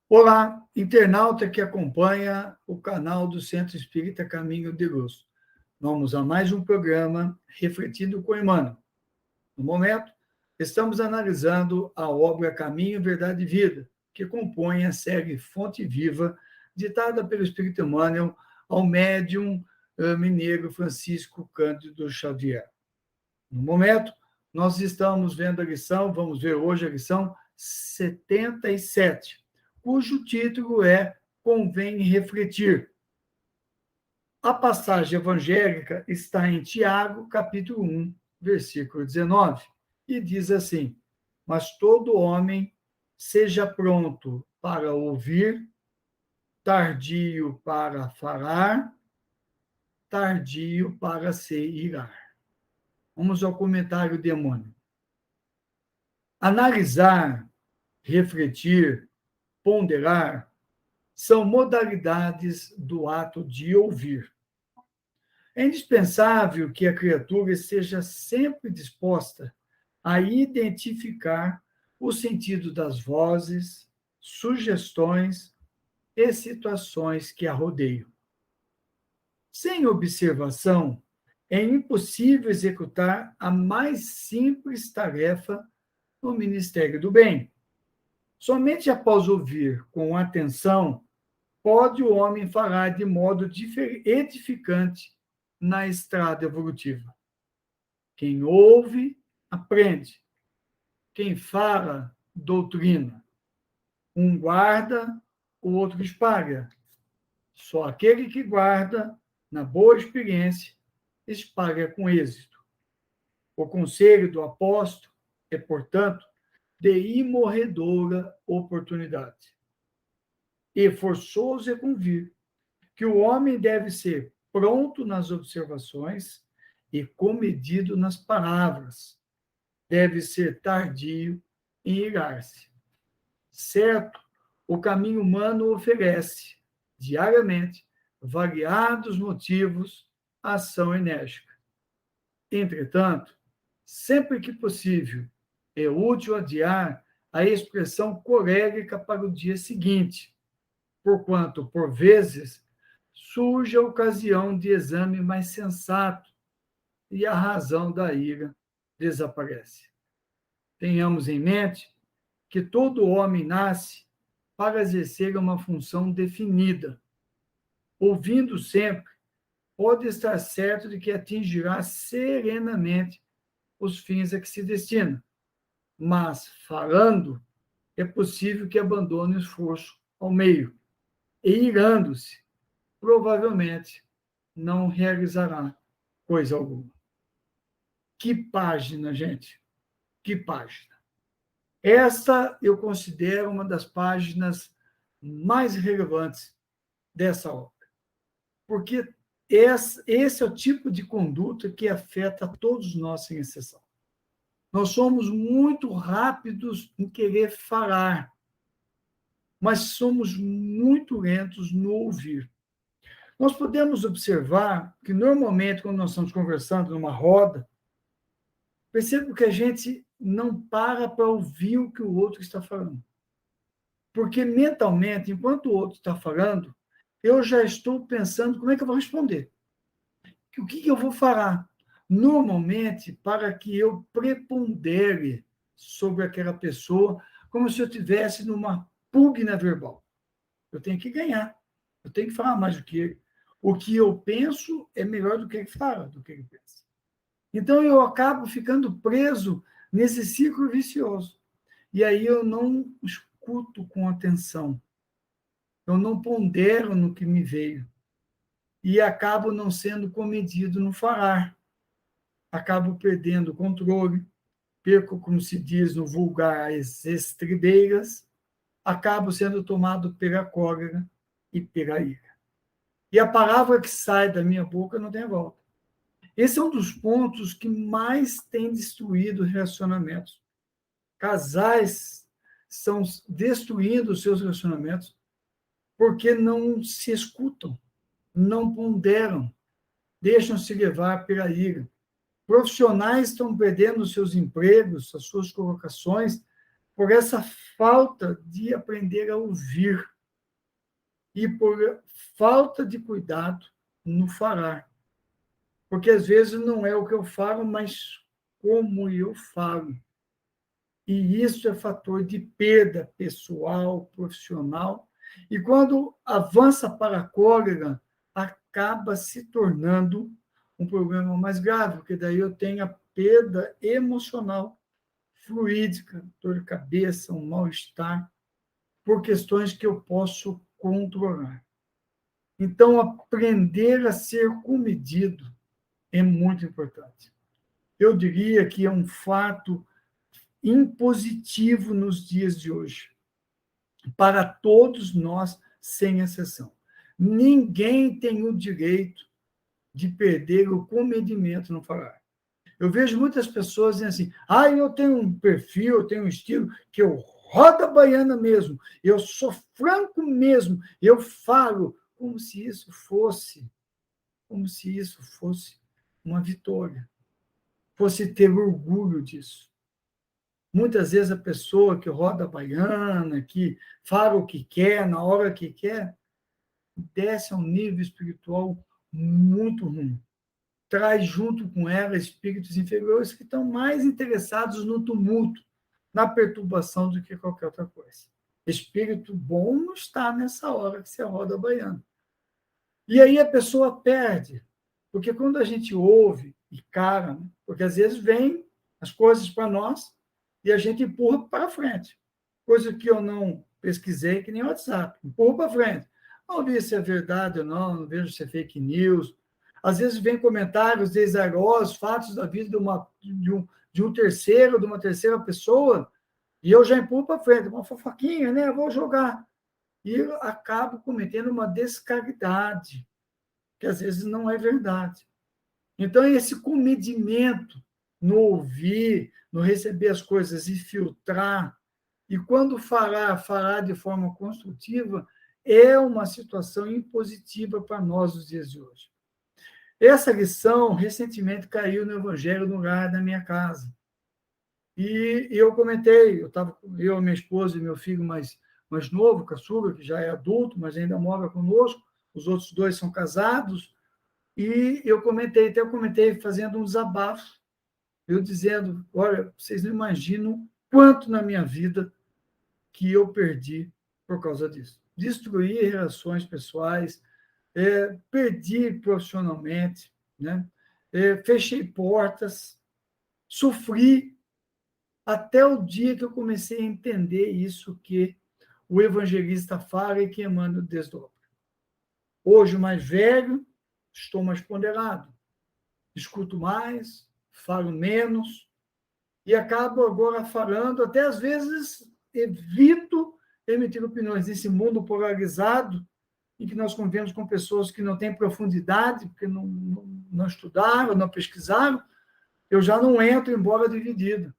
Olá, internauta que acompanha o canal do Centro Espírita Caminho de Luz. Vamos a mais um programa Refletindo com Emmanuel. No momento, estamos analisando a obra Caminho, Verdade e Vida, que compõe a série Fonte Viva, ditada pelo Espírito Emmanuel ao médium mineiro Francisco Cândido Xavier. No momento, nós estamos vendo a lição, vamos ver hoje a lição 77, cujo título é Convém Refletir. A passagem evangélica está em Tiago, capítulo 1, versículo 19, e diz assim: Mas todo homem seja pronto para ouvir, tardio para falar, tardio para se irar. Vamos ao comentário de Emmanuel. Analisar, refletir, ponderar são modalidades do ato de ouvir. É indispensável que a criatura esteja sempre disposta a identificar o sentido das vozes, sugestões e situações que a rodeiam. Sem observação, é impossível executar a mais simples tarefa no Ministério do Bem. Somente após ouvir com atenção pode o homem falar de modo edificante na estrada evolutiva. Quem ouve, aprende. Quem fala, doutrina. Um guarda, o outro espalha. Só aquele que guarda, na boa experiência, espalha com êxito. O conselho do apóstolo é, portanto, de imorredora oportunidade. E forçoso é convir que o homem deve ser pronto nas observações e comedido nas palavras. Deve ser tardio em irar-se. Certo, o caminho humano oferece, diariamente, variados motivos à ação enérgica. Entretanto, sempre que possível, é útil adiar a expressão colérica para o dia seguinte, porquanto, por vezes, surge a ocasião de exame mais sensato e a razão da ira desaparece. Tenhamos em mente que todo homem nasce para exercer uma função definida. Ouvindo sempre, pode estar certo de que atingirá serenamente os fins a que se destina. Mas, falando, é possível que abandone o esforço ao meio e, irando-se, provavelmente não realizará coisa alguma. Que página, gente! Que página! Esta eu considero uma das páginas mais relevantes dessa obra, porque esse é o tipo de conduta que afeta todos nós, sem exceção. Nós somos muito rápidos em querer falar, mas somos muito lentos no ouvir. Nós podemos observar que, normalmente, quando nós estamos conversando numa roda, percebo que a gente não para ouvir o que o outro está falando. Porque, mentalmente, enquanto o outro está falando, eu já estou pensando como é que eu vou responder. O que eu vou falar? Normalmente, para que eu prepondere sobre aquela pessoa, como se eu estivesse numa pugna verbal. Eu tenho que ganhar. Eu tenho que falar mais do que ele. O que eu penso é melhor do que ele fala, do que ele pensa. Então, eu acabo ficando preso nesse ciclo vicioso. E aí eu não escuto com atenção. Eu não pondero no que me veio. E acabo não sendo comedido no falar. Acabo perdendo o controle, perco, como se diz no vulgar, as estribeiras, acabo sendo tomado pela cólera e pela ira. E a palavra que sai da minha boca não tem volta. Esse é um dos pontos que mais tem destruído relacionamentos. Casais estão destruindo os seus relacionamentos porque não se escutam, não ponderam, deixam-se levar pela ira. Profissionais estão perdendo seus empregos, as suas colocações, por essa falta de aprender a ouvir e por falta de cuidado no falar. Porque às vezes não é o que eu falo, mas como eu falo. E isso é fator de perda pessoal, profissional. E quando avança para a cólera, acaba se tornando um problema mais grave, porque daí eu tenho a perda emocional, fluídica, dor de cabeça, um mal-estar, por questões que eu posso controlar. Então, aprender a ser comedido é muito importante. Eu diria que é um fato impositivo nos dias de hoje, para todos nós, sem exceção. Ninguém tem o direito de perder o comedimento no falar. Eu vejo muitas pessoas dizendo assim: eu tenho um perfil, eu tenho um estilo que eu rodo a baiana mesmo, eu sou franco mesmo, eu falo como se isso fosse uma vitória, fosse ter orgulho disso. Muitas vezes a pessoa que roda a baiana, que fala o que quer, na hora que quer, desce a um nível espiritual muito ruim. Traz junto com ela espíritos inferiores que estão mais interessados no tumulto, na perturbação do que qualquer outra coisa. Espírito bom não está nessa hora que você roda a baiana. E aí a pessoa perde, porque quando a gente ouve e cara, né? Porque às vezes vem as coisas para nós e a gente empurra para frente. Coisa que eu não pesquisei, que nem o WhatsApp. Empurra para frente. Não vi se é verdade ou não vejo se é fake news. Às vezes vem comentários desairosos, fatos da vida de um terceiro, de uma terceira pessoa, e eu já empurro para frente. Uma fofoquinha, né? Eu vou jogar. E eu acabo cometendo uma descaridade, que às vezes não é verdade. Então, esse comedimento no ouvir, no receber as coisas e filtrar, e quando falar de forma construtiva, é uma situação impositiva para nós nos dias de hoje. Essa lição recentemente caiu no Evangelho no Lar da minha casa. E eu comentei, eu, minha esposa e meu filho mais novo, caçula, que já é adulto, mas ainda mora conosco, os outros dois são casados, e eu comentei fazendo um desabafo, eu dizendo: olha, vocês não imaginam quanto na minha vida que eu perdi por causa disso. Destruí relações pessoais, perdi profissionalmente, né? Fechei portas, sofri até o dia que eu comecei a entender isso que o evangelista fala e que Emmanuel desdobra. Hoje, mais velho, estou mais ponderado, escuto mais, falo menos, e acabo agora falando, até às vezes evito emitir opiniões nesse mundo polarizado, em que nós convivemos com pessoas que não têm profundidade, porque não estudaram, não pesquisaram, eu já não entro em bola dividida,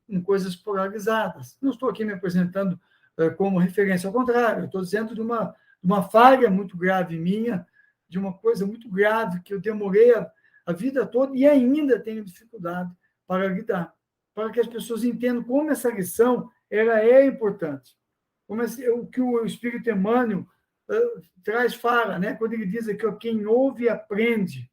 em coisas polarizadas. Não estou aqui me apresentando como referência, ao contrário, estou dizendo de uma falha muito grave minha, de uma coisa muito grave que eu demorei a vida toda e ainda tenho dificuldade para lidar, para que as pessoas entendam como essa lição ela é importante. Como o que o Espírito Emmanuel fala, né? Quando ele diz aqui, quem ouve aprende,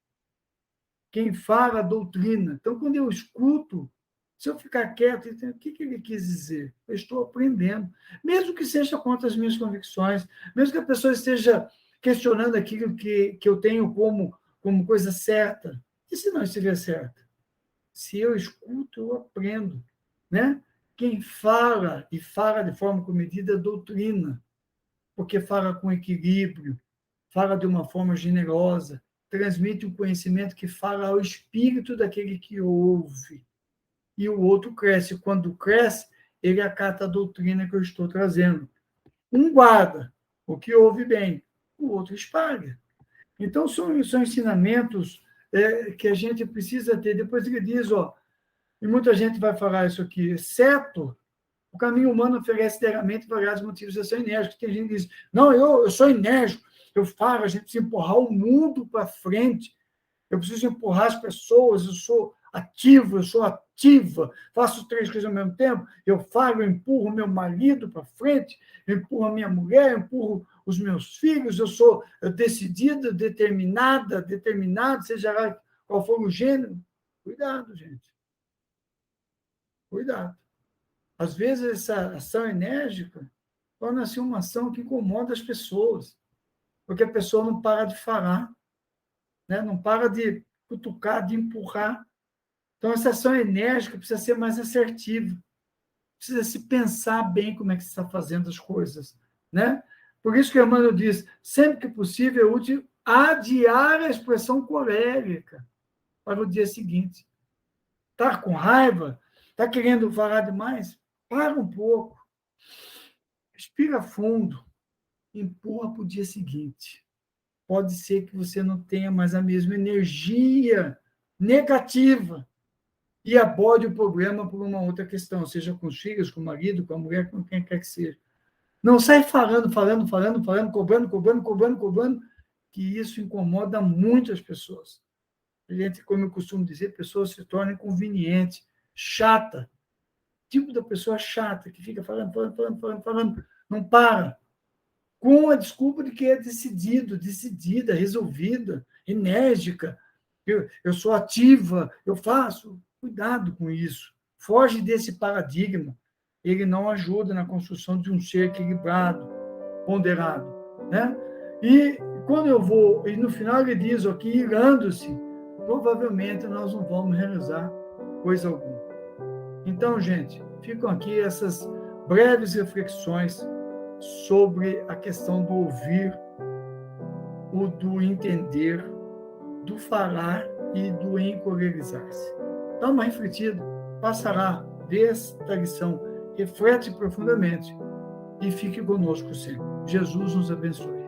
quem fala doutrina. Então, quando eu escuto, se eu ficar quieto, o que ele quis dizer? Eu estou aprendendo, mesmo que seja contra as minhas convicções, mesmo que a pessoa esteja questionando aquilo que eu tenho como coisa certa. E se não estiver certa? Se eu escuto, eu aprendo, né? Quem fala e fala de forma comedida é doutrina, porque fala com equilíbrio, fala de uma forma generosa, transmite um conhecimento que fala ao espírito daquele que ouve. E o outro cresce. Quando cresce, ele acata a doutrina que eu estou trazendo. Um guarda o que ouve bem, o outro espalha. Então, são ensinamentos que a gente precisa ter. Depois ele diz, e muita gente vai falar isso aqui, exceto o caminho humano oferece diariamente variados motivos de ser enérgico. Tem gente que diz, não, eu sou enérgico, eu falo, a gente precisa empurrar o mundo para frente, eu preciso empurrar as pessoas, eu sou ativo, eu sou ativa, faço 3 coisas ao mesmo tempo, eu falo, eu empurro meu marido para frente, eu empurro a minha mulher, eu empurro os meus filhos, eu sou decidida, determinado, seja lá qual for o gênero. Cuidado, gente. Cuidado. Às vezes, essa ação enérgica torna-se uma ação que incomoda as pessoas, porque a pessoa não para de falar, né? Não para de cutucar, de empurrar. Então, essa ação enérgica precisa ser mais assertiva, precisa se pensar bem como é que você está fazendo as coisas, né? Por isso que o Emmanuel diz, sempre que possível é útil adiar a expressão colérica para o dia seguinte. Está com raiva? Está querendo falar demais? Para um pouco, respira fundo, empurra para o dia seguinte. Pode ser que você não tenha mais a mesma energia negativa e aborde o problema por uma outra questão, seja com os filhos, com o marido, com a mulher, com quem quer que seja. Não sai falando, cobrando, que isso incomoda muito as pessoas. A gente, como eu costumo dizer, pessoas se tornam inconvenientes, chata. Tipo da pessoa chata, que fica falando, não para. Com a desculpa de que é decidida, resolvida, enérgica. Eu sou ativa, eu faço. Cuidado com isso. Foge desse paradigma. Ele não ajuda na construção de um ser equilibrado, ponderado, né? E quando eu vou, e no final ele diz aqui, irando-se, provavelmente nós não vamos realizar coisa alguma. Então, gente, ficam aqui essas breves reflexões sobre a questão do ouvir, o do entender, do falar e do encolerizar-se. Dá uma refletida, passará desta lição, reflete profundamente e fique conosco sempre. Jesus nos abençoe.